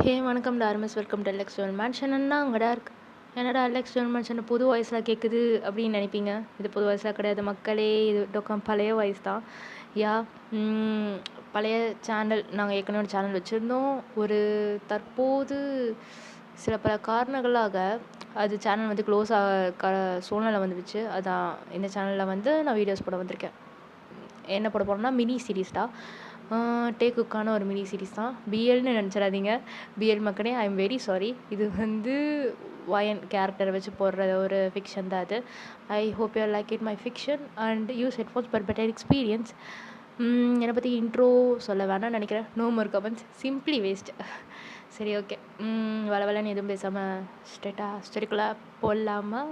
ஹே வணக்கம் டார்மஸ், welcome to Alex John mansion. அங்கடா இருக்கு. என்னடா அலெக்ஸ் ஜோன் மேன்ஷன் புது வாய்ஸில் கேட்குது அப்படின்னு நினைப்பீங்க. இது புது வாய்ஸாக கிடையாது மக்களே, இது டொக்கம் பழைய வாய்ஸ் தான். யா பழைய சேனல், நாங்கள் ஏற்கனவே ஒரு சேனல் வச்சுருந்தோம். ஒரு தற்போது சில பல காரணங்களாக அது சேனல் வந்து க்ளோஸ் சூழ்நிலை வந்துடுச்சு. அதான் இந்த சேனலில் வந்து நான் வீடியோஸ் போட வந்திருக்கேன். என்ன போட போகிறோம்னா மினி சீரீஸ் தான். டேக்குக்கான ஒரு மினி சீரீஸ் தான். பிஎல்னு நினச்சிடாதீங்க. பிஎல் மக்களே, ஐ எம் வெரி சாரி. இது வந்து வயன் கேரக்டரை வச்சு போடுற ஒரு ஃபிக்ஷன் தான் அது. I hope you like it my fiction and use headphones for better experience. என்னை பற்றி இன்ட்ரோ சொல்ல வேணாம்னு நினைக்கிறேன். No more comments, simply waste. சரி, ஓகே. வளவலன்னு எதுவும் பேசாமல் ஸ்டெடிக்குலாக போடலாமா?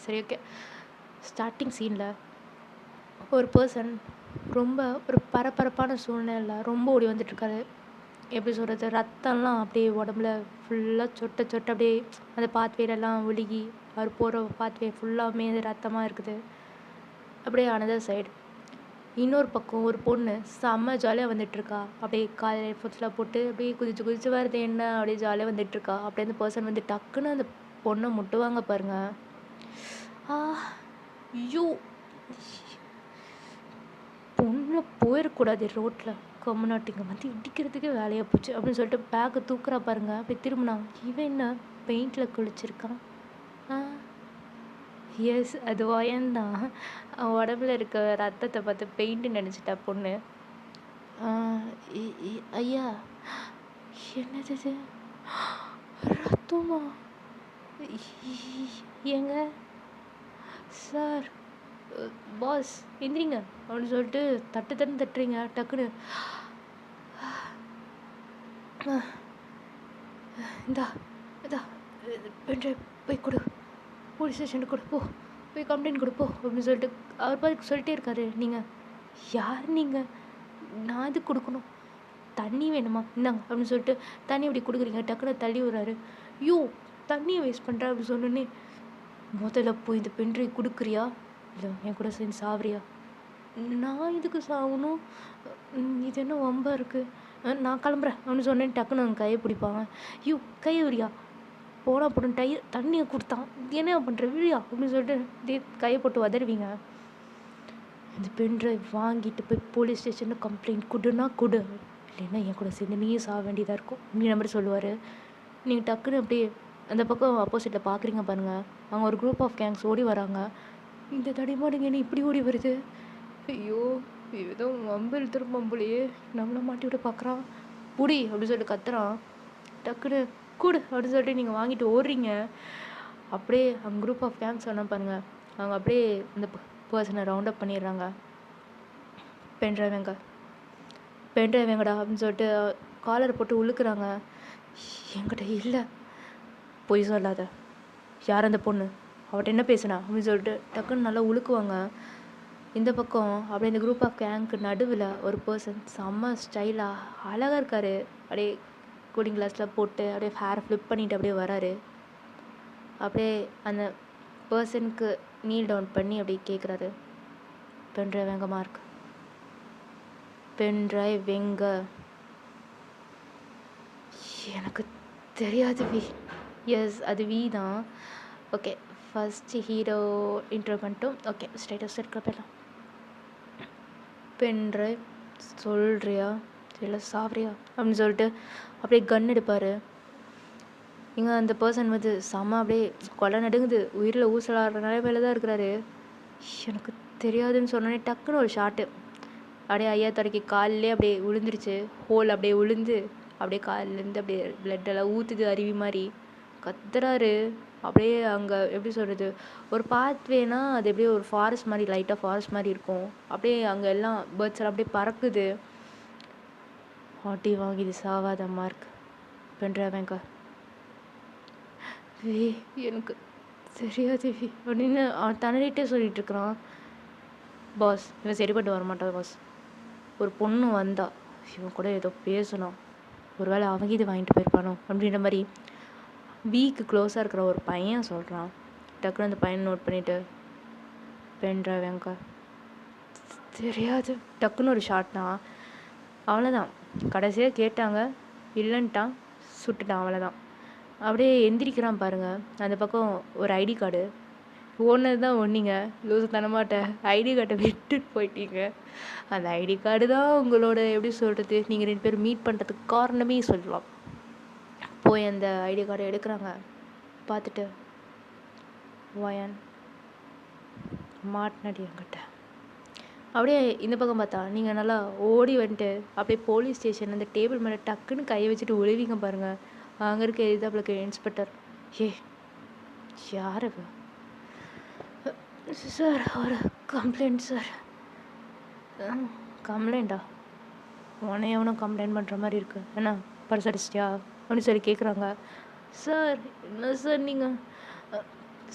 சரி, ஓகே. ஸ்டார்டிங் சீனில் ஒரு பர்சன் ரொம்ப ஒரு பரபரப்பான சூழ்நிலை ரொம்ப ஓடி வந்துட்டுருக்காரு. எப்படி சொல்கிறது, ரத்தம்லாம் அப்படியே உடம்புல ஃபுல்லாக சொட்ட அப்படியே அந்த பாத்வேலெல்லாம் ஒழுகி அவர் போகிற பாத்வே ஃபுல்லாமே ரத்தமாக இருக்குது. அப்படியே அனதர் சைடு இன்னொரு பக்கம் ஒரு பொண்ணு செம்ம ஜாலியாக வந்துட்டுருக்கா. அப்படியே காலையில் ஃபுட்ஸ்லாம் போட்டு அப்படியே குதிச்சு வருது என்ன, அப்படியே ஜாலியாக வந்துட்டுருக்கா. அப்படியே அந்த பர்சன் வந்து டக்குன்னு அந்த பொண்ணை முட்டுவாங்க பாருங்க. ஐயோ, பொண்ணு போயிடக்கூடாது ரோட்டில், கம்முனாட்டிங்க வந்து இடிக்கிறதுக்கே வேலையாக போச்சு அப்படின்னு சொல்லிட்டு பேக்கை தூக்குறா பாருங்க. அப்படி திரும்பினா இவன் என்ன பெயிண்டில் குளிச்சிருக்கான். எஸ், அது வயன்தான். உடம்புல இருக்க ரத்தத்தை பார்த்து பெயிண்ட்டு நினச்சிட்டா பொண்ணு. ஐயா, என்னது இது, ரத்தமா? ஏங்க சார், பாஸ் எந்திரிங்க அப்படின்னு சொல்லிட்டு தட்டுறீங்க டக்குன்னு. இந்தா பென்ட்ரைவ் போய் கொடு, போலீஸ் ஸ்டேஷனுக்கு கொடு, போய் கம்ப்ளைண்ட் கொடுப்போம் அப்படின்னு சொல்லிட்டு அவர் பாட்டுக்கு சொல்லிட்டே இருக்காரு. நீங்கள் யார்? நீங்கள் நான் இது கொடுக்கணும், தண்ணி வேணுமா இந்தாங்க அப்படின்னு சொல்லிட்டு தண்ணி அப்படி கொடுக்குறீங்க. டக்குன்னு தள்ளி விடுறாரு. ஐயோ, தண்ணியை வேஸ்ட் பண்ணுற அப்படின்னு சொன்னோன்னே, முதல்ல போய் இந்த பென்ட்ரைவ் கொடுக்குறியா இல்லை என் கூட சேர்ந்து சாவறியா? நான் இதுக்கு சாகணும், இது என்ன வம்பா இருக்குது, நான் கிளம்புறேன் அப்படின்னு சொன்னேன். டக்குன்னு அவங்க கையை பிடிப்பாங்க. ஐயோ, கையை விரியா, போனால் போட்டு தண்ணியை கொடுத்தான், என்ன பண்ணுற, விழியா அப்படின்னு சொல்லிட்டு கையை போட்டு உதறுவீங்க. இந்த பென்ட்ரைவ் வாங்கிட்டு போய் போலீஸ் ஸ்டேஷனில் கம்ப்ளைண்ட் கொடுன்னா கொடு, இல்லைன்னா என் கூட சேர்ந்து நீயும் சாக வேண்டியதாக இருக்கும் அப்படின்னு மாதிரி சொல்லுவார். நீங்கள் டக்குன்னு அப்படியே அந்த பக்கம் ஆப்போசிட்டில் பார்க்குறீங்க பாருங்கள். அவங்க ஒரு குரூப் ஆஃப் கேங்ஸ் ஓடி வராங்க. இந்த தடிமாடுங்க என்ன இப்படி ஓடி வருது, ஐயோ ஏதோ வம்பில் திரும்பலையே, நம்மளை மாட்டி விட பார்க்குறான், புடி அப்படின்னு சொல்லிட்டு கத்துறான். டக்குன்னு கூடு அப்படின்னு சொல்லிட்டு நீங்கள் வாங்கிட்டு ஓடுறீங்க. அப்படியே அவங்க குரூப் ஆஃப் கேங்ஸ் சொன்னால் பாருங்கள், அவங்க அப்படியே இந்த பர்சனை ரவுண்ட் அப் பண்ணிடுறாங்க. பென்ட்ரைவ் எங்கடா அப்படின்னு சொல்லிட்டு காலரை போட்டு உழுக்குறாங்க. என்கிட்ட இல்லை, பொய் சொல்லாத, யார் அந்த பொண்ணு, அவட்ட என்ன பேசுனா அப்படின்னு சொல்லிட்டு டக்குன்னு நல்லா உழுக்குவாங்க. இந்த பக்கம் அப்படியே இந்த குரூப் ஆஃப் கேங்க்கு நடுவில் ஒரு பர்சன் செம்ம ஸ்டைலாக அழகாக இருக்கார். அப்படியே கூலிங் கிளாஸில் போட்டு அப்படியே ஹேரை ஃப்ளிப் பண்ணிட்டு அப்படியே வராரு. அப்படியே அந்த பர்சனுக்கு நீல் டவுன் பண்ணி அப்படியே கேட்குறாரு, பென்ட்ரைவ் எங்கம்மா இருக்கு, பென்ட்ரைவ் எங்க? எனக்கு தெரியாது வி. எஸ், அது வி தான். ஓகே, ஃபஸ்ட்டு ஹீரோ இன்ட்ரோ பண்ணிட்டோம். ஓகே, ஸ்டேட்டஸ் இருக்க போயிடலாம். பென்ட்ரைவ் சொல்கிறியா இல்லை சாவறியா அப்படின்னு சொல்லிட்டு அப்படியே கன் எடுப்பார். இங்கே அந்த பர்சன் வந்து செம்ம அப்படியே கொலை நடுங்குது, உயிரில் ஊசலாடுற நிலைமையில தான் இருக்கிறாரு. எனக்கு தெரியாதுன்னு சொன்னோன்னே டக்குன்னு ஒரு ஷாட்டு அப்படியே ஐயா தொடக்கி காலிலே அப்படியே விழுந்துருச்சு. ஹோல் அப்படியே விழுந்து அப்படியே காலிலேருந்து அப்படியே பிளட்டெல்லாம் ஊற்றுது அருவி மாதிரி. கத்துறாரு. அப்படியே அங்கே எப்படி சொல்கிறது, ஒரு பாத்வேனா அது எப்படியே ஒரு ஃபாரஸ்ட் மாதிரி, லைட்டாக ஃபாரஸ்ட் மாதிரி இருக்கும். அப்படியே அங்கே எல்லாம் பேர்ட்ஸ் எல்லாம் அப்படியே பறக்குது. ஆட்டி வாங்கிது சாவாத மார்க், பென்ட்ரைவங்க வி எனக்கு தெரியாது வி அப்படின்னு அவன் தன்னிட்டே சொல்லிட்டு இருக்கிறான். பாஸ், இவன் சரிப்பட்டு வரமாட்டான் பாஸ். ஒரு பொண்ணு வந்தா, இவன் கூட ஏதோ பேசணும், ஒருவேளை அவங்க இது வாங்கிட்டு போயிருப்பானோ அப்படின்ற மாதிரி வீக்கு க்ளோஸாக இருக்கிற ஒரு பையன் சொல்கிறான். டக்குன்னு அந்த பையன் நோட் பண்ணிவிட்டு, பென்ட்ரைவ் எங்க? தெரியாது. டக்குன்னு ஒரு ஷாட் தான், அவ்வளோதான். கடைசியாக கேட்டாங்க, இல்லைன்ட்டான், சுட்டுட்டான் அவ்வளோதான். அப்படியே எந்திரிக்கிறான் பாருங்க. அந்த பக்கம் ஒரு ஐடி கார்டு. ஓடுனது தான் ஒன்றிங்க. லூசுத்தனமாட்ட ஐடி கார்டை விட்டுட்டு போயிட்டீங்க. அந்த ஐடி கார்டு தான் உங்களோட எப்படி சொல்கிறது, நீங்கள் 2 பேரும் மீட் பண்ணுறதுக்கு காரணமே சொல்லலாம். போய் அந்த ஐடி கார்டை எடுக்கிறாங்க. பார்த்துட்டு வாயான் மாட்டினடி என்கிட்ட. அப்படியே இந்த பக்கம் பார்த்தா நீங்கள் நல்லா ஓடி வந்துட்டு அப்படியே போலீஸ் ஸ்டேஷன் அந்த டேபிள் மேலே டக்குன்னு கையை வச்சுட்டு ஒழுவிங்க பாருங்கள். அங்கே இருக்க எதிர்த்தாப்புல இன்ஸ்பெக்டர், ஏ யார் அவ? சார் ஒரு கம்ப்ளைண்ட் சார். கம்ப்ளைண்ட்டா? உன்னை எவனும் கம்ப்ளைண்ட் பண்ணுற மாதிரி இருக்கு, என்ன பர்ஸ் அடிச்சிட்டியா அப்படின்னு சொல்லி கேட்குறாங்க. சார் என்ன சார் நீங்கள்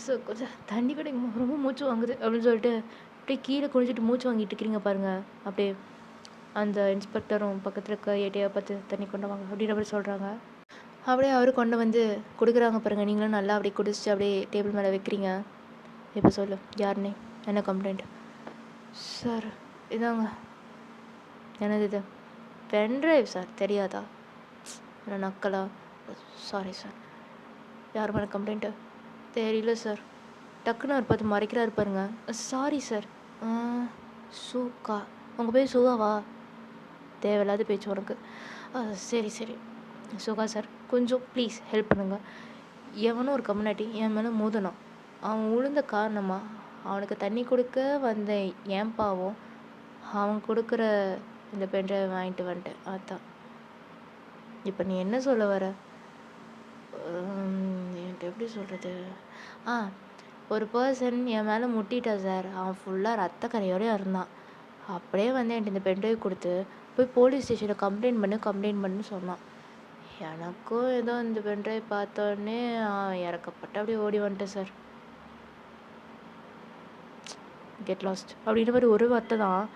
சார் கொஞ்சம் தண்ணி கிடைக்குமா, ரொம்ப மூச்சு வாங்குது அப்படின்னு சொல்லிட்டு அப்படியே கீழே குளிச்சுட்டு மூச்சு வாங்கிட்டு இருக்கிறீங்க பாருங்கள். அப்படியே அந்த இன்ஸ்பெக்டரும் பக்கத்தில் இருக்க ஏட்டையை பார்த்து தண்ணி கொண்டு வாங்க அப்படின்ற மாதிரி சொல்கிறாங்க. அப்படியே அவரு கொண்டு வந்து கொடுக்குறாங்க பாருங்கள். நீங்களும் நல்லா அப்படியே குடிச்சிட்டு அப்படியே டேபிள் மேலே வைக்கிறீங்க. இப்போ சொல்லு, யாருன்னே, என்ன கம்ப்ளைண்ட்? சார் இதாங்க. என்னது இது? பென்ட்ரைவ் சார், தெரியாதா? என்ன நக்கலா? Sorry sir. யார் மேலே கம்ப்ளைண்ட்டு? தெரியல சார். டக்குன்னு அவர் பார்த்து மறைக்கிறாரு பாருங்க. Sorry sir. சூக்கா? உங்கள் பேர் சுகாவா? தேவையில்லாத பேச்சு உனக்கு. சரி சரி சுகா சார், கொஞ்சம் ப்ளீஸ் ஹெல்ப் பண்ணுங்கள். எவனும் ஒரு கம்யூனிட்டி என் மேலே மோதணும். அவன் உளுந்த காரணமாக அவனுக்கு தண்ணி கொடுக்க வந்த ஏன் பாவம் அவன் கொடுக்குற இந்த பென்ட்ரைவ் வாங்கிட்டு வந்துட்டேன். அதான். இப்போ நீ என்ன சொல்ல வர? என்கிட்ட எப்படி சொல்கிறது? ஒரு பர்சன் என் மேலே முட்டிட்டா சார். அவன் ஃபுல்லாக ரத்த கரையோடய இருந்தான். அப்படியே வந்து என்கிட்ட இந்த பென்ட்ரைவ் கொடுத்து போய் போலீஸ் ஸ்டேஷனில் கம்ப்ளைண்ட் பண்ணு சொன்னான். எனக்கும் ஏதோ இந்த பென்ட்ரைவ் பார்த்தோன்னே இறக்கப்பட்டு அப்படியே ஓடி வந்துட்டேன் சார். கெட் லாஸ்ட் அப்படின்ற மாதிரி ஒரு வார்த்தை தான்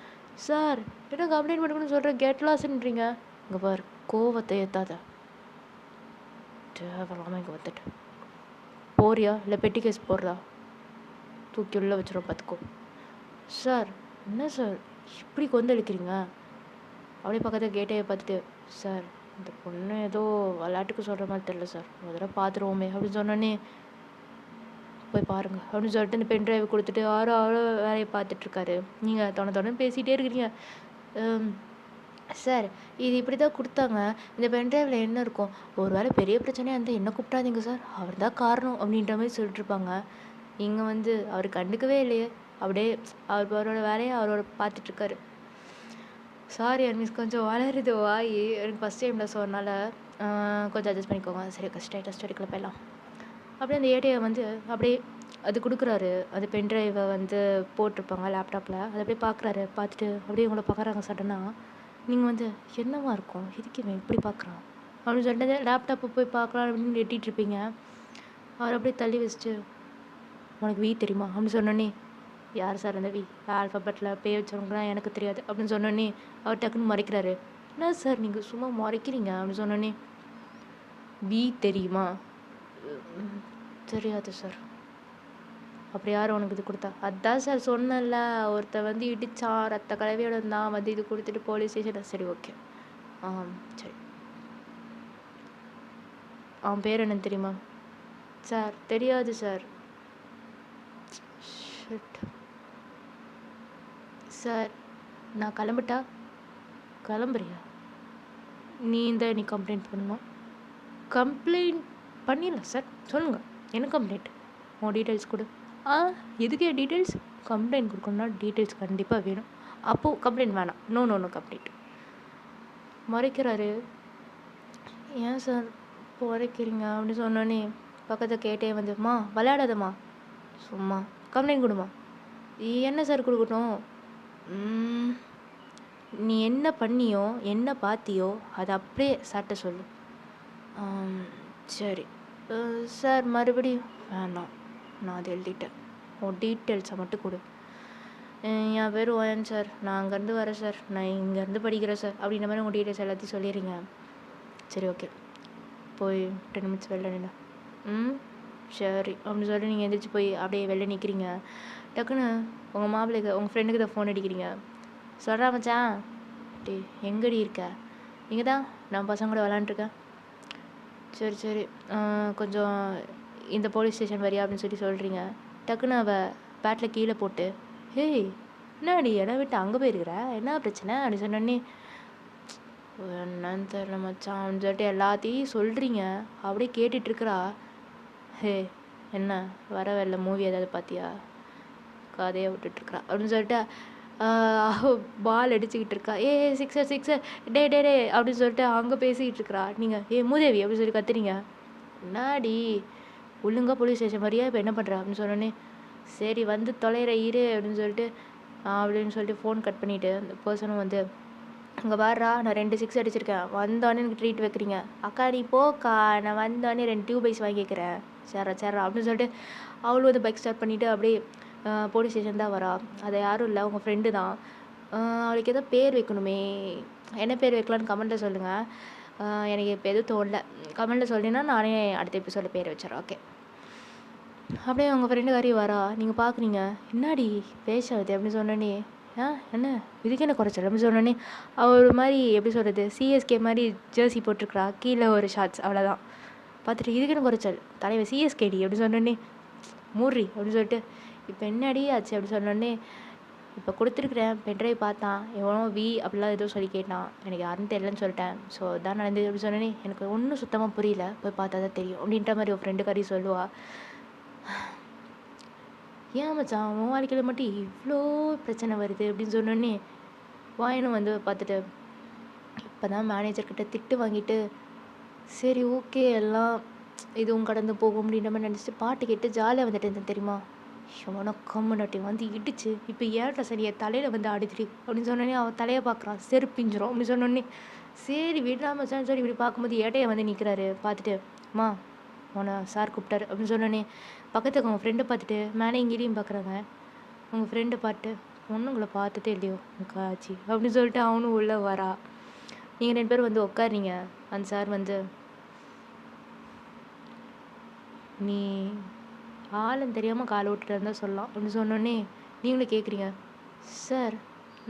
சார். என்ன கம்ப்ளைண்ட் பண்ணுன்னு சொல்கிறேன், கெட் லாஸ்ன்றீங்க. இங்கே பாரு, கோவத்தை ஏற்றாத. தேவையில்லாமல் இங்கே வந்துட்டு போறியா இல்லை பெட்டி கேஸ் போடுறா? தூக்கி உள்ள வச்சிடும் பார்த்துக்கோ. சார் என்ன சார் இப்படி கொந்தளிக்கிறீங்க? அப்படியே பக்கத்தில் கேட்டையை பார்த்துட்டு, சார் இந்த பொண்ணு ஏதோ விளையாட்டுக்கு சொல்கிற மாதிரி தெரியல சார், ஒரு தடவை பார்த்துருவோமே அப்படின்னு சொன்னோன்னே, போய் பாருங்க அப்படின்னு சொல்லிட்டு இந்த பென் டிரைவ் கொடுத்துட்டு ஆரோ வேலையை பார்த்துட்ருக்காரு. நீங்கள் தொடர்ந்து பேசிகிட்டே இருக்கிறீங்க. சார் இது இப்படி தான் கொடுத்தாங்க. இந்த பென் டிரைவில் என்ன இருக்கும்? ஒரு வேளை பெரிய பிரச்சனையாக இருந்தால் என்ன கூப்பிட்டாதீங்க சார், அவர் தான் காரணம் அப்படின்ற மாதிரி சொல்லிட்டுருப்பாங்க. இங்கே வந்து அவர் கண்டுக்கவே இல்லையே. அப்படியே அவரோட வேலையை அவரோட பார்த்துட்ருக்காரு. சாரி அன்மிஸ், கொஞ்சம் வளருது வாய். எனக்கு ஃபஸ்ட் டைமில் சொன்னால கொஞ்சம் அட்ஜஸ்ட் பண்ணிக்கோங்க. சரி, டெஸ்ட் எடுக்கல போயிடலாம். அப்படியே அந்த ஏடியை வந்து அப்படியே அது கொடுக்குறாரு. அந்த பென்ட்ரைவை வந்து போட்டிருப்பாங்க லேப்டாப்பில். அதை அப்படியே பார்க்குறாரு. பார்த்துட்டு அப்படியே உங்களை பார்க்குறாங்க. சடனாக நீங்கள் வந்து என்னவா இருக்கும், இதுக்குமே இப்படி பார்க்குறான் அப்படின்னு சொல்லிட்டு லேப்டாப்பை போய் பார்க்கலாம் அப்படின்னு எட்டிகிட்ருப்பீங்க. அவர் அப்படியே தள்ளி வச்சுட்டு, உனக்கு வீ தெரியுமா அப்படின்னு சொன்னோன்னே, யார் சார் அந்த வி? ஆல்ஃபபெட்டில் பேர் வச்சவங்கலாம் எனக்கு தெரியாது அப்படின்னு சொன்னோன்னே அவர் டக்குன்னு மறைக்கிறாரு. என்ன சார் நீங்கள் சும்மா மறைக்கிறீங்க அப்படின்னு சொன்னோன்னே, வி தெரியுமா? தெரியாது சார். அப்புறம் யார் உனக்கு இது கொடுத்தா? அதான் சார் சொன்னல, ஒருத்தர் வந்து இடிச்சான், ரத்த கலவையோட இருந்தான், வந்து இது கொடுத்துட்டு போலீஸ் ஸ்டேஷன். சரி ஓகே, சரி. அவன் பேர் என்னன்னு தெரியுமா? சார் தெரியாது சார். சார் நான் கிளம்பிட்டா? கிளம்புறியா? நீ கம்ப்ளைண்ட் பண்ணணும். கம்ப்ளைண்ட் பண்ணிடலாம் சார், சொல்லுங்கள் என்ன கம்ப்ளைண்ட்? உன் டீட்டெயில்ஸ் கொடு. எதுக்கே டீட்டெயில்ஸ்? கம்ப்ளைண்ட் கொடுக்கணும்னா டீட்டெயில்ஸ் கண்டிப்பாக வேணும். அப்போது கம்ப்ளைண்ட் வேணாம். No complaint. மறைக்கிறாரு. ஏன் சார் மறைக்கிறீங்க அப்படின்னு சொன்னோன்னே பக்கத்தில் கேட்டே வந்து, விளையாடாதம்மா, சும்மா கம்ப்ளைண்ட் கொடுமா. என்ன சார் கொடுக்கட்டும்? நீ என்ன பண்ணியோ என்ன பார்த்தியோ அதை அப்படியே சார்ட்ட சொல்லு. சரி சார், மறுபடியும் வேணாம், நான் அதை எழுதிட்டேன். உன் டீட்டெயில்ஸை மட்டும் கொடு. என் பேர் ஓயன் சார், நான் அங்கேருந்து வரேன் சார், நான் இங்கேருந்து படிக்கிறேன் சார் அப்படின்ற மாதிரி உங்கள் டீட்டெயில்ஸ் எல்லாத்தையும் சொல்லிடுறீங்க. சரி ஓகே, போய் 10 minutes வெளில நின்று. சரி அப்படின்னு சொல்லி நீங்கள் எந்திரிச்சு போய் அப்படியே வெளில நிற்கிறீங்க. டக்குன்னு உங்கள் மாப்பிள்ளைக்கு, உங்கள் ஃப்ரெண்டுக்கு தான் ஃபோன் அடிக்கிறீங்க. சொல்கிறா மச்சான், டே எங்கடி இருக்க? இங்கே தான் நான் பசங்க கூட விளாண்டுருக்கேன். சரி சரி கொஞ்சம் இந்த போலீஸ் ஸ்டேஷன் வரியா அப்படின்னு சொல்கிறீங்க. டக்குன்னு அவள் பேட்டில் கீழே போட்டு, ஹேய் என்னடி இடம் விட்டு அங்கே போயிருக்கிற, என்ன பிரச்சனை அப்படின்னு சொன்னோடனே, என்னன்னு தெரில மச்சான் அப்படின்னு சொல்லிட்டு எல்லாத்தையும் சொல்கிறீங்க. அப்படியே கேட்டுட்ருக்குறா. ஹே என்ன வர வரல மூவி ஏதாவது பார்த்தியா, கதையை விட்டுட்ருக்குறா அப்படின்னு சொல்லிட்டு பால் அடிச்சுக்கிட்டு இருக்கா. சிக்ஸர் சிக்ஸர் டே டே டே அப்படின்னு சொல்லிட்டு அங்கே பேசிக்கிட்டு இருக்கிறா. நீங்கள் மூதேவி அப்படின்னு சொல்லி கத்துறீங்க. என்னாடி ஒழுங்கா போலீஸ் ஸ்டேஷன் வரியா, இப்போ என்ன பண்ணுற அப்படின்னு சொன்னோன்னே, சரி வந்து தொலைகிற இரு அப்படின்னு சொல்லிட்டு ஃபோன் கட் பண்ணிவிட்டு அந்த பர்சனும் வந்து, அங்கே வாடுறா நான் 2 6 அடிச்சிருக்கேன், வந்தோடனே எனக்கு ட்ரீட் வைக்கிறீங்க. அக்கா நீ போக்கா, நான் வந்தோடனே 2 டியூப் ஐஸ் வாங்கிக்கிறேன். சரா அப்படின்னு சொல்லிட்டு அவளும் வந்து பைக் ஸ்டார்ட் பண்ணிவிட்டு அப்படியே போலீஸ் ஸ்டேஷன் தான் வரா. அது யாரும் இல்லை, உங்கள் ஃப்ரெண்டு தான். அவளுக்கு ஏதோ பேர் வைக்கணுமே, என்ன பேர் வைக்கலான்னு கமெண்ட்டில் சொல்லுங்கள். எனக்கு இப்போ எதுவும் தோணல. கமெண்ட்டில் சொல்லினா நானே அடுத்த எபிசோடில் பேர் வச்சிடறேன். ஓகே. அப்படியே உங்கள் ஃப்ரெண்டுக்காரி வரா. நீங்கள் பார்க்குறீங்க, என்னாடி பேசாது அப்படின்னு சொன்னோன்னே, என்ன இதுக்கு என்ன குறைச்சல் அப்படின்னு சொன்னோன்னே, அவள் ஒரு மாதிரி எப்படி சொல்கிறது, சிஎஸ்கே மாதிரி ஜெர்சி போட்டிருக்கிறா, கீழே ஒரு ஷார்ட்ஸ், அவ்வளோதான். பார்த்துட்டு இதுக்கு என்ன குறைச்சல், தலைவர் சிஎஸ்கேடி அப்படின்னு சொன்னோன்னே, மூர்றி அப்படின்னு சொல்லிட்டு, இப்போ என்னடி ஆச்சு அப்படின்னு சொன்னோடனே, இப்போ கொடுத்துருக்குறேன் பென்ட்ரைவ் பார்த்தான், எவ்வளோ அப்படிலாம் எதுவும் சொல்லி கேட்டான், எனக்கு யாருன்னு தெரியலன்னு சொல்லிட்டேன். ஸோ அதான் நடந்தது அப்படின்னு சொன்னோன்னே, எனக்கு ஒன்றும் சுத்தமாக புரியல, போய் பார்த்தா தான் தெரியும் அப்படின்ற மாதிரி ஒரு ஃப்ரெண்டுக்காரி சொல்லுவா. ஏன் மச்சான் உன் வாழ்க்கையில் மட்டும் இவ்வளோ பிரச்சனை வருது அப்படின்னு சொன்னோடனே, வாயனும் வந்து பார்த்துட்டு இப்போ தான் மேனேஜர்கிட்ட திட்டு வாங்கிட்டு, சரி ஓகே எல்லாம் இதுவும் கடந்து போகும் அப்படின்ற மாதிரி நினச்சிட்டு பாட்டு கேட்டு ஜாலியாக வந்துட்டு இருந்தேன் தெரியுமா. கம்முனாட்டி வந்து இடிச்சு இப்போ ஏட்ட சரியா தலையில் வந்து அடிச்சிட்டு அப்படின்னு சொன்னோன்னே, அவள் தலையை பார்க்குறான், செருப்பிஞ்சிரும் அப்படின்னு சொன்னோடனே, சரி விடாம சொல்லி இப்படி பார்க்கும்போது ஏட்டையை வந்து நிற்கிறாரு. பார்த்துட்டு, அம்மா உன்னை சார் கூப்பிட்டாரு அப்படின்னு சொன்னோன்னே, பக்கத்துக்கு அவங்க ஃப்ரெண்டை பார்த்துட்டு மேலே இங்கேயும் பார்க்குறாங்க. உங்கள் ஃப்ரெண்டை பார்த்து, பொண்ணுங்களை பார்த்துட்டே இல்லையோ காட்சி அப்படின்னு சொல்லிட்டு அவனும் உள்ளே வரா. நீங்கள் 2 பேரும் வந்து உட்காருறீங்க. அந்த சார் வந்து, நீ ஆளும் தெரியாமல் காலை விட்டுட்டு இருந்தால் சொல்லலாம் அப்படின்னு சொன்னோடனே, நீங்களும் கேட்குறீங்க, சார்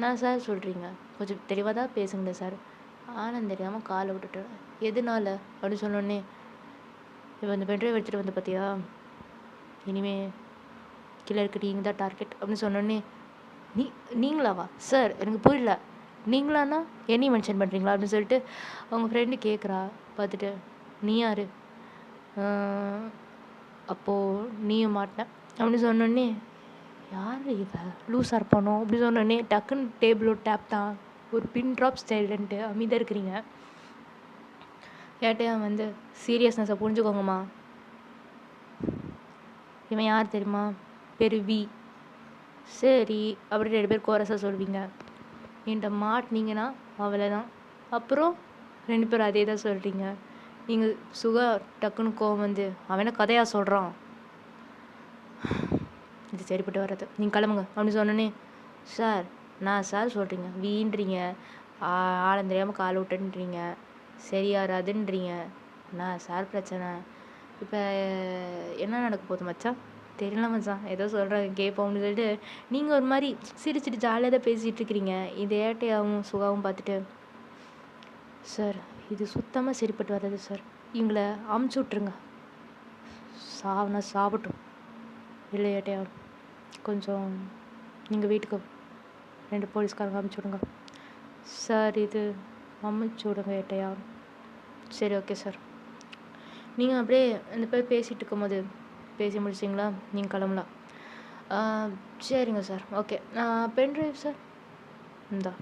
நான் சார் சொல்கிறீங்க, கொஞ்சம் தெளிவாக தான் பேசுங்க சார், ஆளும் தெரியாமல் காலை விட்டுட்டு எதனால அப்படின்னு சொன்னோடனே, இப்போ இந்த பென்ட்ரைவ் எடுத்துகிட்டு வந்து பார்த்தியா, இனிமே கீழே இருக்க நீங்கள் தான் டார்கெட் அப்படின்னு சொன்னோடனே, நீங்களாவா சார், எனக்கு புரியல, நீங்களானா என்னையும் மென்ஷன் பண்ணுறீங்களா அப்படின்னு சொல்லிட்டு அவங்க ஃப்ரெண்டு கேட்குறா. பார்த்துட்டு, நீ யார், அப்போது நீயும் மாட்டேன் அப்படின்னு சொன்னோடனே, யார் இவ லூஸாக இருப்பானோ அப்படி சொன்னோடனே டக்குன்னு டேபிளோட டேப் தான், ஒரு பின் ட்ராப் ஸ்டைலன்ட்டு அமைதியாக இருக்கிறீங்க. ஏட்டையா வந்து, சீரியஸ்னஸை புரிஞ்சுக்கோங்கம்மா, இவன் யார் தெரியுமா, பேர் வி. சரி அப்படி 2 பேர் கோரஸாக சொல்வீங்க. என்கிட்ட மாட்டினீங்கன்னா அவ்வளோதான். அப்புறம் 2 பேரும் அதே தான் சொல்கிறீங்க. நீங்கள் சுகா டக்குன்னு கோவம் வந்து, அவனை கதையாக சொல்கிறான், இது சரிப்பட்டு வர்றது, நீங்கள் கிளம்புங்க அப்படின்னு சொன்னோன்னே, சார் நான் சார் சொல்கிறீங்க, வீன்றீங்க, ஆழம் தெரியாமல் காலை விட்டுன்றீங்க, சரியாராதுன்றீங்க, நான் சார் பிரச்சனை. இப்போ என்ன நடக்க போகுது மச்சான், தெரியல மச்சான், ஏதோ சொல்கிறாங்க கேட்போம் அப்படின்னு சொல்லிட்டு நீங்கள் ஒரு மாதிரி சிரிச்சிட்டு ஜாலியாக தான் பேசிகிட்டு இருக்கிறீங்க. இது ஏட்டையாகவும் சுகாவும் பார்த்துட்டு, சார் இது சுத்தமாக சரிப்பட்டு வர்றது சார், இவங்களை அமுச்சு விட்ருங்க, சாவனா சாப்பிட்டோம், இல்லை ஏட்டையா கொஞ்சம் நீங்கள் வீட்டுக்கு 2 போலீஸ்காரங்க அமுச்சு விடுங்க சார், இது அமுச்சு விடுங்க ஏட்டையா. சரி ஓகே சார். நீங்கள் அப்படியே அந்த பேர் பேசிகிட்டு இருக்கும்போது, பேசி முடிச்சிங்களா, நீங்கள் கிளம்பலாம். சரிங்க சார், ஓகே. பென்ட்ரைவ் சார் இந்தா.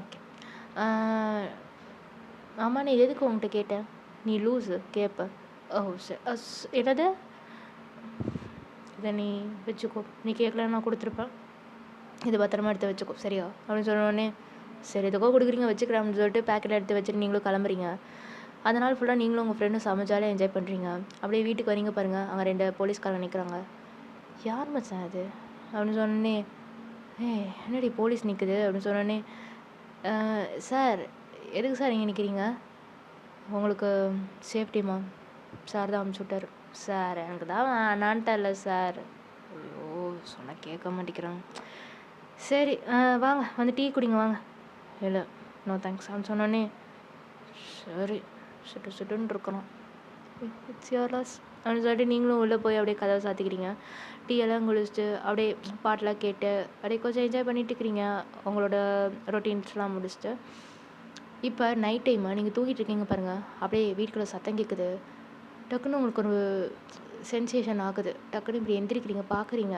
ஓகே. ஆமாம், நீ எதுக்கு உங்கள்கிட்ட கேட்டேன், நீ லூஸு கேட்ப. ஓ சரி, என்னது, இதை நீ வச்சுக்கோ, நீ கேட்கலன்னு நான் கொடுத்துருப்பேன், இது பத்திரமா எடுத்து வச்சுக்கோ சரியா அப்படின்னு சொன்னோடனே, சரி எதுக்கோ கொடுக்குறீங்க வச்சுக்கிறேன் அப்படின்னு சொல்லிட்டு பேக்கெட் எடுத்து வச்சுட்டு நீங்களும் கிளம்புறீங்க. அதனால் ஃபுல்லாக நீங்களும் உங்கள் ஃப்ரெண்டும் சமைச்சாலே என்ஜாய் பண்ணுறீங்க. அப்படியே வீட்டுக்கு வரீங்க பாருங்கள், அங்கே 2 போலீஸ்காரங்க நிற்கிறாங்க. யார் மச்சான் அது அப்படின்னு சொன்னோடனே, என்னடி போலீஸ் நிற்குது அப்படின்னு சொன்னோடனே, சார் எதுக்கு சார் இங்கே நிற்கிறீங்க, உங்களுக்கு சேஃப்டிமா, சார் தான் அமுச்சு விட்டார். சார் எனக்கு தான் வேணான்ட்டல சார், ஐயோ சொன்னால் கேட்க மாட்டேங்கிறாங்க. சரி வாங்க வந்து டீ குடிங்க வாங்க. இல்லை நோ தேங்க்ஸ் அப்படின்னு சொன்னோடனே, சரி சுட்டு சுட்டுன்னு இருக்கணும். இட்ஸ் யுவர் லாஸ் அப்படின்னு சொல்லிட்டு நீங்களும் உள்ளே போய் அப்படியே கதவை சாத்திக்கிறீங்க. டீ எல்லாம் குளிச்சுட்டு அப்படியே பாட்டெலாம் கேட்டு அப்படியே கொஞ்சம் என்ஜாய் பண்ணிட்டு இருக்கிறீங்க உங்களோட ரொட்டீன்ஸ்லாம் முடிச்சுட்டு. இப்போ நைட் டைமு நீங்கள் தூங்கிட்டு இருக்கீங்க பாருங்கள், அப்படியே வீட்டுக்குள்ளே சத்தம் கேட்குது. டக்குன்னு உங்களுக்கு ஒரு சென்சேஷன் ஆகுது. டக்குன்னு இப்படி எந்திரிக்கிறீங்க, பார்க்குறீங்க,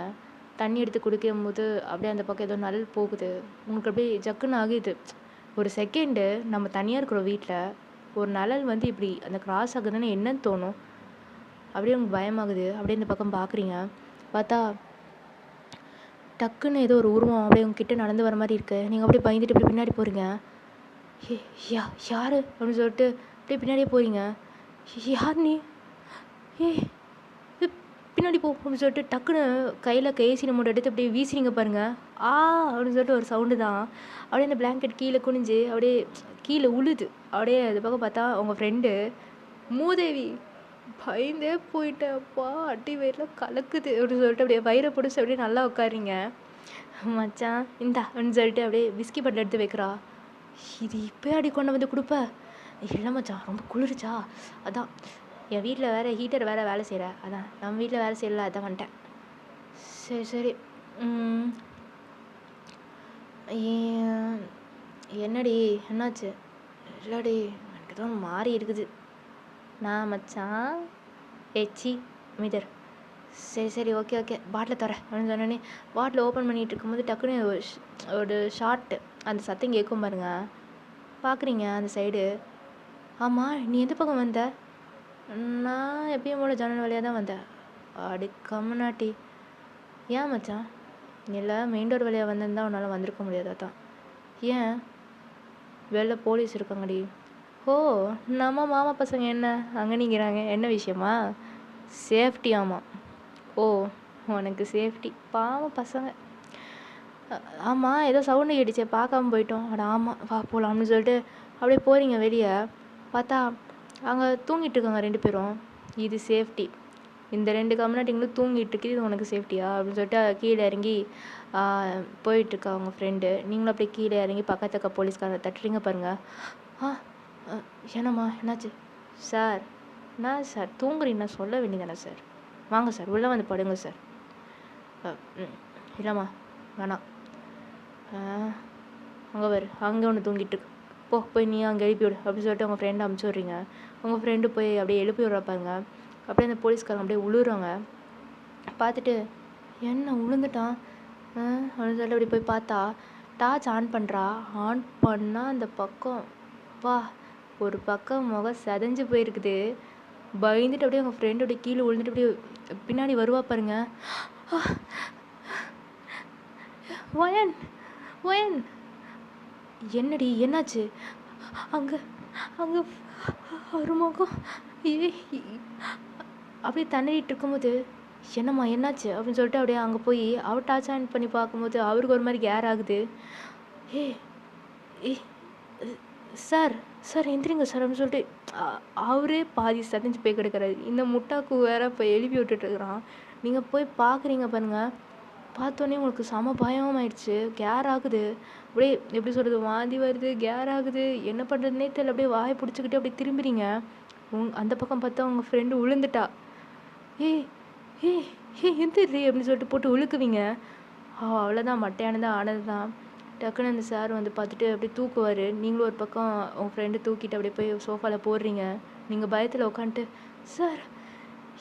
தண்ணி எடுத்து குடிக்கும் போது அப்படியே அந்த பக்கம் ஏதோ நல் போகுது. உங்களுக்கு அப்படியே ஜக்குன்னு ஆகுது. ஒரு செகண்டு நம்ம தனியாக இருக்கிறோம் வீட்டில், ஒரு நலல் வந்து இப்படி அந்த கிராஸ் ஆகுதுன்னு என்னன்னு தோணும். அப்படியே உங்களுக்கு பயமாகுது. அப்படியே இந்த பக்கம் பார்க்குறீங்க, பார்த்தா டக்குன்னு ஏதோ ஒரு உருவம் அப்படியே உங்ககிட்ட நடந்து வர மாதிரி இருக்குது. நீங்கள் அப்படியே பயந்துட்டு இப்படி பின்னாடி போகிறீங்க. ஏ யார் அப்படின்னு சொல்லிட்டு அப்படியே பின்னாடியே போகிறீங்க. யார் நீ? ஏ பின்னாடி போ அப்படின்னு சொல்லிட்டு டக்குன்னு கையில் ஏசி ரிமோட் எடுத்து அப்படியே வீசுறீங்க பாருங்கள். அப்படின்னு சொல்லிட்டு ஒரு சவுண்டு தான். அப்படியே அந்த பிளாங்கெட் கீழே குனிஞ்சு அப்படியே கீழே உழுது. அப்படியே அது பக்கம் பார்த்தா உங்கள் ஃப்ரெண்டு மூதேவி. பயந்தே போயிட்டேன்ப்பா, அடி வயிறில் கலக்குது அப்படின்னு சொல்லிட்டு அப்படியே வயிறை பிடிச்சி அப்படியே நல்லா உட்காரிங்க. மச்சான் இந்தா அப்படின்னு சொல்லிட்டு அப்படியே விஸ்கி பாட்டில் எடுத்து வைக்கிறா. இது இப்போ அடி கொண்டு வந்து கொடுப்ப? இல்லை மச்சான், ரொம்ப குளிர்ச்சா, அதான் என் வீட்டில் வேறு ஹீட்டர் வேறு வேலை செய்கிற, அதான் நம்ம வீட்டில் வேலை செய்யல, அதான் வந்துட்டேன். சரி சரி. என்னடி என்னாச்சு? இல்லடி எனக்கு தான் மாறி இருக்குது. நான் மச்சான் ஏச்சி மீதர். சரி சரி ஓகே ஓகே பாட்டில் தரேன் அப்படின்னு சொன்னோடனே பாட்டில் ஓப்பன் பண்ணிகிட்டு இருக்கும்போது டக்குன்னு ஒரு ஷார்ட்டு அந்த சத்தம் கேட்கும் பாருங்க. பார்க்குறீங்க அந்த சைடு. ஆமாம், நீ எந்த பக்கம் வந்த? நான் எப்பயும் போல ஜன்னல் வழியாக தான் வந்தேன். அடி கம்முனாட்டி. ஏன் மச்சான்? இல்லை, மெயின் டோர் வழியாக வந்திருந்தா உன்னால் வந்திருக்க முடியாதா தான். ஏன்? வெளில போலீஸ் இருக்காங்கடி. ஓ, நம்ம மாமா பசங்க என்ன அங்கே நிற்கிறாங்க, என்ன விஷயமா? சேஃப்டி. ஆமாம். ஓ, உனக்கு சேஃப்டி. பாவம் பசங்க. ஆமாம், ஏதோ சவுண்டு கேட்டுச்சே, பார்க்காம போயிட்டோம். அட ஆமாம், வா போகலாம்னு சொல்லிட்டு அப்படியே போகிறீங்க வெளியே. பார்த்தா அங்கே தூங்கிட்டு இருக்காங்க 2 பேரும். இது சேஃப்டி. இந்த 2 கம்யூனிட்டிங்களும் தூங்கிட்டு இருக்குது, இது உனக்கு சேஃப்டியா அப்படின்னு சொல்லிட்டு கீழே இறங்கி போயிட்டுருக்கா அவங்க ஃப்ரெண்டு. நீங்களும் அப்படியே கீழே இறங்கி பக்கத்துக்க போலீஸ்காரரை தட்டுறீங்க பாருங்கள். என்னம்மா என்னாச்சு? சார் என்ன சார் தூங்குறீங்கன்னா சொல்ல வேண்டியதானே சார்? வாங்க சார், உள்ளே வந்து படுங்க சார். இல்லைம்மா வேணாம், அங்கே வரு, அங்கே ஒன்று தூங்கிட்டு இருக்கு, போய் நீ அங்கே எழுப்பி விடு அப்படின்னு சொல்லிட்டு உங்கள் ஃப்ரெண்டை அமுச்சு விட்றீங்க. உங்கள் ஃப்ரெண்டு போய் அப்படியே எழுப்பி விட்றப்பாங்க. அப்படியே அந்த போலீஸ்காரங்க அப்படியே உழுறாங்க. பார்த்துட்டு என்ன உளுந்துட்டான் அப்படின்னு சொல்லிட்டு அப்படி போய் பார்த்தா டார்ச் ஆன் பண்ணுறா. ஆன் பண்ணால் அந்த பக்கம் வா ஒரு பக்கம் முகம் செதஞ்சு போயிருக்குது. பயந்துட்டு அப்படியே உங்கள் ஃப்ரெண்டோடைய கீழே விழுந்துட்டு அப்படியே பின்னாடி வருவா பாருங்க. வயன் வயன் என்னடி என்னாச்சு? அங்கே அங்கே ஒரு முகம் அப்படியே தண்ணிட்டு இருக்கும்போது என்னம்மா என்னாச்சு அப்படின்னு சொல்லிட்டு அப்படியே அங்கே போய் அவர் டார்ச் ஆன் பண்ணி பார்க்கும்போது அவருக்கு ஒரு மாதிரி கேர் ஆகுது. ஏ சார் சார் எந்திரிங்க சார் அப்படின்னு சொல்லிட்டு அவரே பாதி சதஞ்சு போய் கிடக்கிறாரு. இந்த முட்டாக்கு வேற இப்போ எழுப்பி விட்டுட்டுருக்குறான். நீங்கள் போய் பார்க்குறீங்க பாருங்கள். பார்த்தோன்னே உங்களுக்கு செம பயமாயிடுச்சு. கேர் ஆகுது. அப்படியே எப்படி சொல்கிறது, வாந்தி வருது, கேர் ஆகுது, என்ன பண்ணுறதுனே தெரியல. அப்படியே வாயை பிடிச்சிக்கிட்டு அப்படியே திரும்புறீங்க. அந்த பக்கம் பார்த்தா உங்கள் ஃப்ரெண்டு விழுந்துட்டா. ஏய் ஏய் ஏய் எந்திரி அப்படின்னு சொல்லிட்டு போட்டு உழுக்குவீங்க. அவ்வளோதான், மட்டையானது ஆனது தான். டக்குன்னு அந்த சார் வந்து பார்த்துட்டு அப்படியே தூக்குவார். நீங்களும் ஒரு பக்கம் உங்கள் ஃப்ரெண்டு தூக்கிட்டு அப்படியே போய் சோஃபாவில் போடுறீங்க. நீங்கள் பயத்தில் உட்காந்துட்டு சார்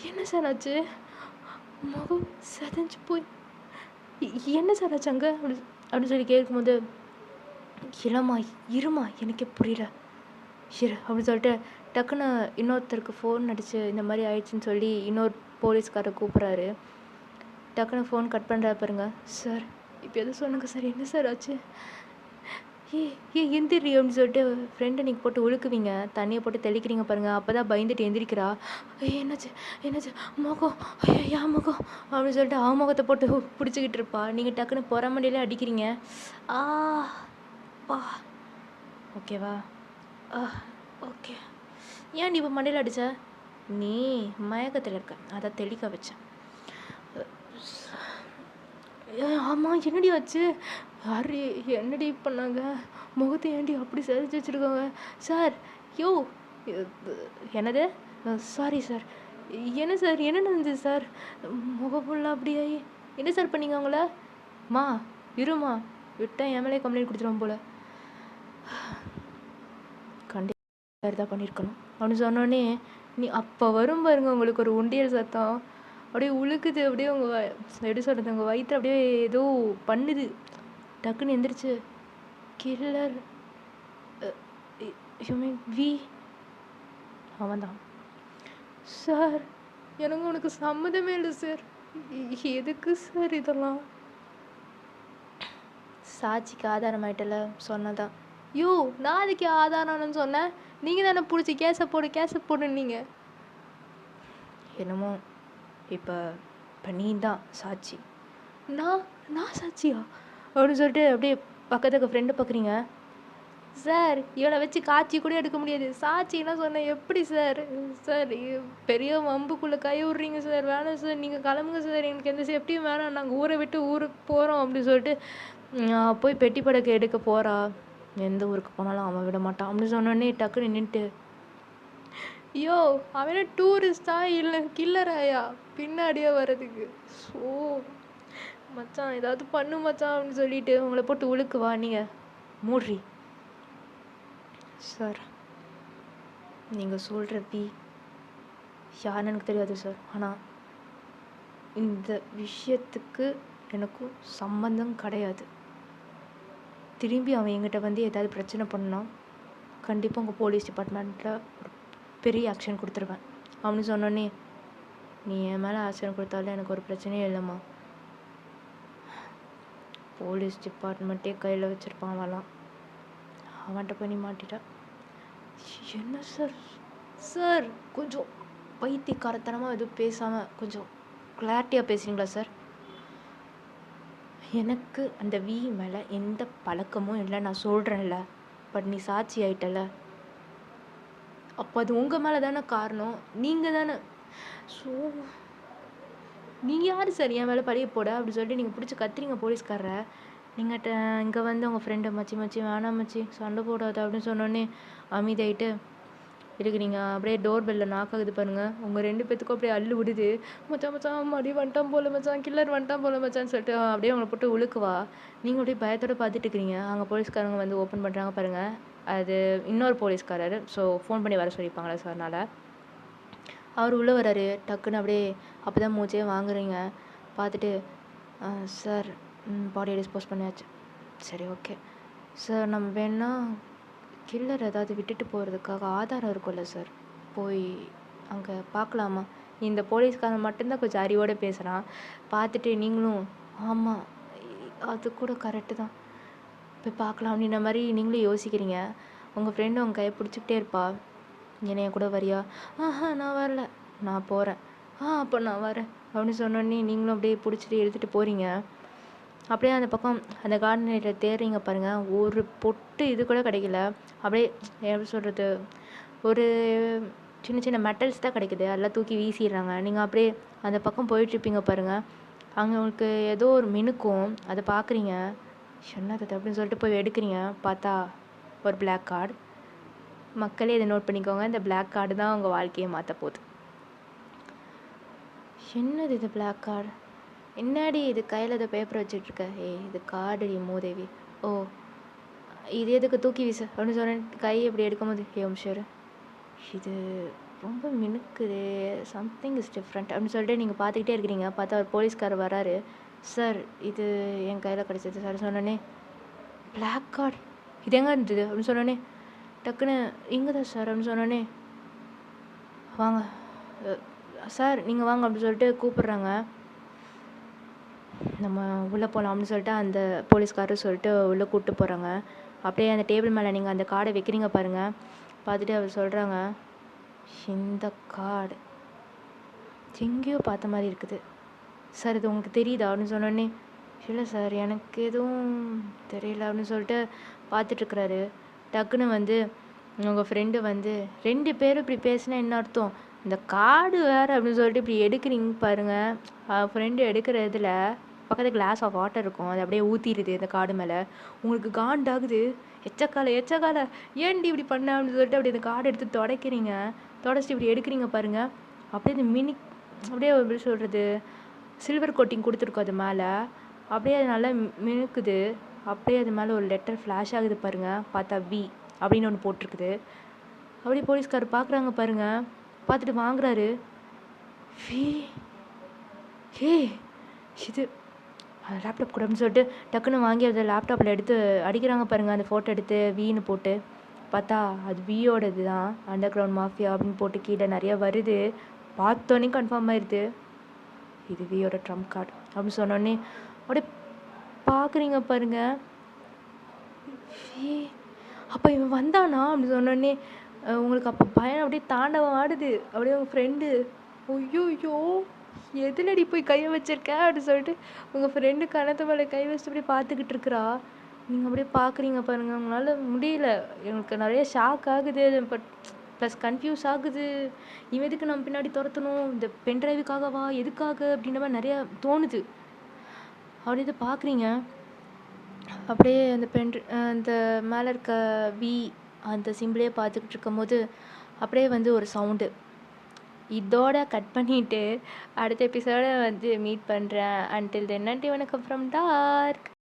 என்ன சார் ஆச்சு? முகம் செதஞ்சு போய் என்ன சார் ஆச்சு அங்கே அப்படின்னு சொல்லி கேட்கும்போது இல்லைம்மா இருமா எனக்கே புரியல இரு அப்படின்னு சொல்லிட்டு டக்குன்னு இன்னொருத்தருக்கு ஃபோன் அடித்து இந்த மாதிரி ஆயிடுச்சுன்னு சொல்லி இன்னொரு போலீஸ்காரர் கூப்பிட்றாரு. டக்குன்னு ஃபோன் கட் பண்ணுறா பாருங்க. சார் இப்போ எதுவும் சொல்லுங்க சார், என்ன சார் ஆச்சு? எந்திரி அப்படின்னு சொல்லிட்டு ஃப்ரெண்டை நீங்கள் போட்டு உழுக்குவீங்க. தண்ணியை போட்டு தெளிக்கிறீங்க பாருங்கள். அப்போ தான் பயந்துட்டு எந்திரிக்கிறா. என்னாச்சு என்னாச்சு முகம், யா முகம் அப்படின்னு சொல்லிட்டு முகத்தை போட்டு பிடிச்சிக்கிட்டு இருப்பா. நீங்கள் டக்குன்னு புறமண்டியில அடிக்கிறீங்க. பா ஓகேவா? ஓகே. ஏன் நீ இப்போ மண்டையில் அடித்த? நீ மயக்கத்தில் இருக்க, அதை தெளிக்க வச்சேன். ஆமாம், என்னடி ஆச்சு? யாரு என்னடி பண்ணாங்க? முகத்தை ஏண்டி அப்படி செதைச்சி வச்சுருக்காங்க? சார் யோ என்னது? Sorry sir. என்ன சார்? என்ன நடந்தது சார்? முகம் ஃபுல்லா அப்படியாயி என்ன சார் பண்ணீங்க அவங்கள? மா இரும்மா, விட்டா என் மேலே கம்ப்ளைண்ட் கொடுத்துருவான் போல. கண்டிப்பாக தான் பண்ணியிருக்கணும் அப்படின்னு சொன்னோடனே, நீ அப்போ வரும் பாருங்க உங்களுக்கு ஒரு உண்டியல் சத்தம், அப்படியே உழுக்குது, அப்படியே உங்கள் எப்படி சொல்கிறது, உங்கள் வயிற்று அப்படியே ஏதோ பண்ணுது. டக்குன்னு எந்திரிச்சு, கில்லர் யூ மீன் வி? அவன் தான் சார். எனக்கு உனக்கு சம்மதமே இல்லை சார். எதுக்கு சார் இதெல்லாம்? சாட்சிக்கு ஆதாரம் ஆயிட்டல சொன்னதான். யோ, நான் அதுக்கு ஆதாரம்னு சொன்னேன்? நீங்கள் தானே பிடிச்சி கேஸை போடுன்னீங்க. என்னமோ இப்போ நீ தான் சாட்சி. நான் சாட்சியா அப்படின்னு சொல்லிட்டு அப்படியே பக்கத்துக்கு ஃப்ரெண்டு பார்க்குறீங்க. சார், இவளை வச்சு காட்சி கூட எடுக்க முடியாது. சாட்சின்னா சொன்னேன் எப்படி சார்? சார் பெரிய வம்புக்குள்ளே கை விட்றீங்க சார். வேணாம் சார், நீங்கள் கிளம்புங்க சார், எனக்கு எந்த சேஃப்டியும் வேணாம், நாங்கள் ஊரை விட்டு ஊருக்கு போகிறோம் அப்படின்னு சொல்லிட்டு போய் பெட்டி படக்கு எடுக்க போகிறா. எந்த ஊருக்கு போனாலும் அவன் விட மாட்டான் அப்படின்னு சொன்னோடனே டக்குன்னு நின்றுட்டு, ஐயோ அவன டூரிஸ்டா இல்லை கில்லராயா பின்னாடியே வர்றதுக்கு? ஸோ மச்சான் ஏதாவது பண்ணு மச்சான் அப்படின்னு சொல்லிட்டு உங்களை போட்டு உழுக்குவா. நீங்கள் மூட்ரி சார். நீங்கள் சொல்கிற வி யாருன்னு எனக்கு தெரியாது சார். ஆனால் இந்த விஷயத்துக்கு எனக்கும் சம்மந்தம் கிடையாது. திரும்பி அவன் என்கிட்ட வந்து ஏதாவது பிரச்சனை பண்ணால் கண்டிப்பாக உங்கள் போலீஸ் டிபார்ட்மெண்ட்டில் ஒரு பெரிய ஆக்ஷன் கொடுத்துருவேன் அப்படின்னு சொன்னோன்னே, நீ என் மேலே ஆக்ஷன் கொடுத்தாலும் எனக்கு ஒரு பிரச்சனையும் இல்லைம்மா. போலீஸ் டிபார்ட்மெண்ட்டே கையில் வச்சுருப்பான் அவன்லாம். அவன்கிட்ட போய் நீ மாட்டிட்ட. என்ன சார்? சார் கொஞ்சம் பைத்தியக்காரத்தனமாக எதுவும் பேசாமல் கொஞ்சம் கிளாரிட்டியாக பேசுகிறீங்களா சார்? எனக்கு அந்த வி மேலே எந்த பழக்கமும் இல்லை, நான் சொல்கிறேன்ல. பட் நீ சாட்சி ஆயிட்டல, அப்போ அது உங்கள் மேலே தானே காரணம், நீங்கள் தானே. ஸோ நீங்கள் யார் சார் என் மேலே பழிய போட அப்படி சொல்லிட்டு நீங்கள் பிடிச்சி கத்துறீங்க போலீஸ்காரரை. நீங்கள் இங்கே வந்து உங்கள் ஃப்ரெண்டை மச்சி வேணாம் மச்சி சண்டை போடாது அப்படின்னு சொன்னோன்னே அமைதியாயிட்டு இருக்கு. நீங்கள் அப்படியே டோர் பெல்லில் நாக் ஆகுது பாருங்கள், உங்கள் 2 பேத்துக்கும் அப்படியே அள்ளு விடுது. மச்சான் மடி வந்துட்டான் போல மச்சான், கில்லர் வந்துட்டான் போல மச்சான்னு சொல்லிட்டு அப்படியே அவங்களை போட்டு உழுக்குவா. நீங்கள் அப்படியே பயத்தோடு பார்த்துட்டு இருக்கிறீங்க. அங்கே போலீஸ்காரங்க வந்து ஓப்பன் பண்ணுறாங்க பாருங்கள். அது இன்னொரு போலீஸ்காரர். ஸோ ஃபோன் பண்ணி வர சொல்லியிருப்பாங்களே சார்னால. அவர் உள்ளே வராரு டக்குன்னு. அப்படியே அப்போ தான் மூச்சே வாங்குறீங்க. பார்த்துட்டு, சார் பாடியை டிஸ்போஸ் பண்ணியாச்சு. சரி ஓகே சார், நம்ம வேணா கில்லர் ஏதாவது விட்டுட்டு போகிறதுக்காக ஆதாரம் இருக்கும்ல சார், போய் அங்கே பார்க்கலாமா? இந்த போலீஸ்காரன் மட்டும்தான் கொஞ்சம் அறிவோடு பேசுகிறான். பார்த்துட்டு நீங்களும் ஆமாம் அது கூட கரெக்டு தான், போய் பார்க்கலாம் அப்படின்ற மாதிரி நீங்களும் யோசிக்கிறீங்க. உங்கள் ஃப்ரெண்டு உங்கள் கையை பிடிச்சிக்கிட்டே இருப்பா. என்னைய கூட வரியா? நான் வரல, நான் போகிறேன். அப்போ நான் வரேன் அப்படின்னு சொன்னோடனே நீங்களும் அப்படியே பிடிச்சிட்டு எடுத்துகிட்டு போகிறீங்க. அப்படியே அந்த பக்கம் அந்த கார்டன் ஏரியா தேடுறீங்க பாருங்கள், ஒரு பொட்டு இது கூட கிடைக்கல. அப்படியே எப்படி சொல்கிறது, ஒரு சின்ன சின்ன மெட்டல்ஸ் தான் கிடைக்குது, அதெல்லாம் தூக்கி வீசிடுறாங்க. நீங்கள் அப்படியே அந்த பக்கம் போயிட்டுருப்பீங்க பாருங்கள், அங்கே உங்களுக்கு ஏதோ ஒரு மினுக்கும், அதை பார்க்குறீங்க. என்னது அப்படின்னு சொல்லிட்டு போய் எடுக்கிறீங்க. பார்த்தா ஒரு பிளாக் கார்டு. மக்களே இதை நோட் பண்ணிக்கோங்க, இந்த பிளாக் கார்டு தான் உங்கள் வாழ்க்கையை மாற்ற போகுது. என்னது இது பிளாக் கார்டு? என்னாடி இது கையில் இதை பேப்பர் வச்சுட்ருக்க? இது கார்டு மூதேவி. ஓ இது எதுக்கு தூக்கி வீசு அப்படின்னு சொன்னேன். கை எப்படி எடுக்கும்போது ஷூர் இது ரொம்ப மினுக்குது, சம்திங் இஸ் டிஃப்ரெண்ட் அப்படின்னு சொல்லிட்டு நீங்கள் பார்த்துக்கிட்டே இருக்கிறீங்க. பார்த்தா ஒரு போலீஸ்காரர் வராரு. சார் இது என் கையில் கிடச்சிது சார் சொன்னோன்னே, பிளாக் கார்டு இது எங்கே இருந்தது அப்படின்னு சொன்னோன்னே, டக்குன்னு இங்கே தான் சார் அப்படின்னு சொன்னோன்னே, வாங்க சார் நீங்கள் வாங்க அப்படின்னு சொல்லிட்டு கூப்பிட்றாங்க. நம்ம உள்ளே போகலாம் அப்படின்னு சொல்லிட்டு அந்த போலீஸ்காரர் சொல்லிட்டு உள்ளே கூப்பிட்டு போகிறாங்க. அப்படியே அந்த டேபிள் மேலே நீங்கள் அந்த கார்டை வைக்கிறீங்க பாருங்கள். பார்த்துட்டு அவர் சொல்கிறாங்க, இந்த கார்டு எங்கேயோ பார்த்த மாதிரி இருக்குது சார், இது உங்களுக்கு தெரியுதா அப்படின்னு சொன்னோடனே, இல்லை சார் எனக்கு எதுவும் தெரியல அப்படின்னு சொல்லிட்டு பார்த்துட்ருக்குறாரு. டக்குன்னு வந்து உங்கள் ஃப்ரெண்டு வந்து, 2 பேரும் இப்படி பேசினா என்ன அர்த்தம், இந்த கார்டு வேறு அப்படின்னு சொல்லிட்டு இப்படி எடுக்கிறீங்க பாருங்கள். ஃப்ரெண்டு எடுக்கிற இதில் பக்கத்தில் கிளாஸ் ஆஃப் வாட்டர் இருக்கும், அது அப்படியே ஊற்றிடுது இந்த கார்டு மேலே. உங்களுக்கு காண்டாகுது, எச்சக்கால ஏன்டி இப்படி பண்ண அப்படின்னு சொல்லிட்டு அப்படி அந்த கார்டு எடுத்து துடைக்கிறீங்க. துடைச்சிட்டு இப்படி எடுக்கிறீங்க பாருங்க. அப்படியே அது அப்படியே எப்படி சொல்கிறது, சில்வர் கோட்டிங் கொடுத்துருக்கோம் அது மேலே. அப்படியே அது நல்லா மினுக்குது. அப்படியே அது மேலே ஒரு லெட்டர் ஃப்ளாஷ் ஆகுது பாருங்க. பார்த்தா வி அப்படின்னு ஒன்று போட்டிருக்குது. அப்படியே போலீஸ்காரர் பார்க்குறாங்க பாருங்க. பார்த்துட்டு வாங்குறாரு. வி ஹே இது லேப்டாப் கூட அப்படின்னு சொல்லிட்டு டக்குன்னு வாங்கி அதை லேப்டாப்பில் எடுத்து அடிக்கிறாங்க பாருங்க. அந்த ஃபோட்டோ எடுத்து வீன்னு போட்டு பார்த்தா அது வியோடது தான். அண்டர் கிரவுண்ட் மாஃபியா அப்படின்னு போட்டு கீழே நிறைய வருது. பார்த்தோன்னே கன்ஃபார்ம் ஆயிடுது இது வியோட ட்ரம்ப் கார்டு அப்படின்னு சொன்னோடனே அப்படியே பார்க்குறீங்க பாருங்க. அப்போ இவன் வந்தானா அப்படின்னு சொன்னோடனே உங்களுக்கு அப்போ பயம் அப்படியே தாண்டவம் ஆடுது. அப்படியே உங்கள் ஃப்ரெண்டு ஐயோ எதுலடி போய் கையை வச்சிருக்க அப்படின்னு சொல்லிட்டு உங்கள் ஃப்ரெண்டு கணத்து மேலே கை வச்சுட்டு அப்படியே பார்த்துக்கிட்டு இருக்கிறா. நீங்கள் அப்படியே பார்க்குறீங்க பாருங்கள். உங்களால் முடியல. எனக்கு நிறைய ஷாக் ஆகுது. பட் ப்ளஸ் கன்ஃபியூஸ் ஆகுது. இவன் எதுக்கு நம்ம பின்னாடி துரத்தணும், இந்த பென்ட்ரைவுக்காகவா, எதுக்காக அப்படின்ற மாதிரி நிறையா தோணுது. அப்படியே பார்க்குறீங்க. அப்படியே அந்த மேலே இருக்க வி அந்த சிம்பிளே பார்த்துக்கிட்டு இருக்கும்போது அப்படியே ஒரு சவுண்டு. இதோட கட் பண்ணிவிட்டு அடுத்த எபிசோட மீட் பண்ணுறேன். அன்டில் தென் நன்றி வணக்கம் ஃப்ரம் டார்க்.